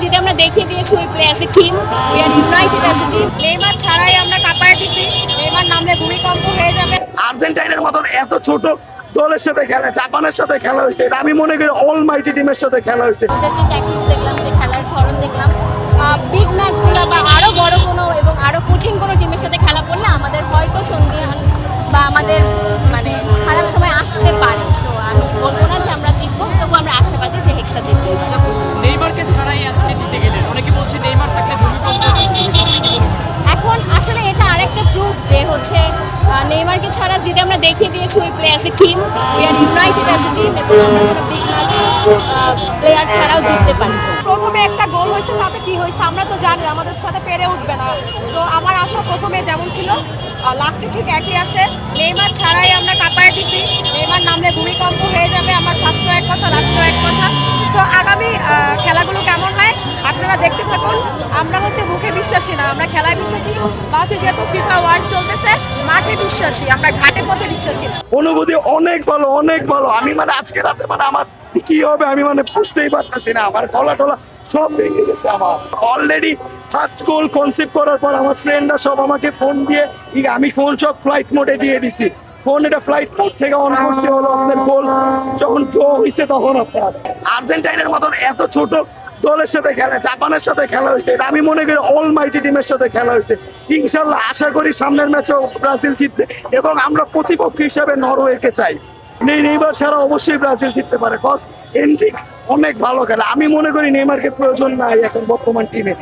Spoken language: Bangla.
জিতে আমরা দেখিয়ে দিয়েছি we play as a team, we are United as a team. Neymar ছাড়াই আমরা কাঁপায় দিছি, নেইমার নামলে ভূমিকম্প হয়ে যাবে। আর্জেন্টাইনের মতন এত ছোট দলের সাথে খেলা, জাপানের সাথে খেলা হয়েছে, এটা আমি মনে করি অলমাইটি টিমের সাথে খেলা হয়েছে। ওদের যে ট্যাকটিক্স দেখলাম, যে খেলার ধরন দেখলাম, বিগ ম্যাচগুলো বা আরো বড় কোনো এবং আরো কঠিন কোনো টিমের সাথে খেলা করলে আমাদের হয়তো সন্দিহান বা আমাদের মানে খারাপ সময় আসতে পারে। সো আমি বলবো না যে আমরা জিতবো, তবু আমরা আশাবাদী যে হেক্সা জিতবে। নেইমারকে ছাড়াই আজকে জিতে গেলেন, অনেকে বলছে নেইমার থাকলে ভূমিকম্প হতো। আপনি কি বলবেন? এখন আসলে এটা আরেকটা প্রুফ যে হচ্ছে নেইমারকে ছাড়া জিতে আমরা দেখিয়ে দিয়েছি we play as a team, we are United as a team, এবং আমরা কোনো বিগ ম্যাচ প্লেয়ার ছাড়াও জিততে পারি। প্রথমে একটা গোল হয়েছে, তাতে কি হয়েছে আমরা তো জানি আমাদের সাথে পেরে উঠবে না। তো আমার আশা প্রথমে যেমন ছিল লাস্টে ঠিক একই আছে। নেইমার ছাড়াই আমরা কাঁপায় দিছি, নেইমার নামলে ভূমিকম্প হয়ে যাবে। আমার ফার্স্টও এক কথা, লাস্টও এক কথা। তো আগামী খেলাগুলো কেমন হয় আপনারা দেখতে থাকুন। আমরা হচ্ছে মুখে বিশ্বাসী না, আমরা খেলায় বিশ্বাসী। বা হচ্ছে যেহেতু ফিফা ওয়ার্ল্ড চলতেছে, মাঠে বিশ্বাসী, আমরা ঘাটে পথে বিশ্বাসী না। অনুভূতি অনেক ভালো, অনেক ভালো। আমি মানে আজকে রাতে মানে আমার কি হবে আমি মানে বুঝতেই পারতেছি না। আমার গলা টলা সব ভেঙে গেছে। আমার অলরেডি ফার্স্ট গোল কনসেপ্ট করার পর আমার ফ্রেন্ডরা সব আমাকে ফোন দিয়ে আমি ফোন সব ফ্লাইট মোডে দিয়ে দিছি। ফোন এটা ফ্লাইট মোড থেকে অন করছে হলো আপনার গোল যখন ড্র হয়েছে তখন আপনার। আর্জেন্টাইনের মতন এত ছোট দলের সাথে খেলা, জাপানের সাথে খেলা হয়েছে, এটা আমি মনে করি অলমাইটি টিমের সাথে খেলা হয়েছে। ইনশাল্লাহ আশা করি সামনের ম্যাচেও ব্রাজিল জিতবে এবং আমরা প্রতিপক্ষ হিসাবে নরওয়েকে চাই। নেইমার ছাড়া অবশ্যই ব্রাজিল জিততে পারে, কজ এনরিক অনেক ভালো খেলে। আমি মনে করি নেইমারকে প্রয়োজন নাই এখন বর্তমান টিমে।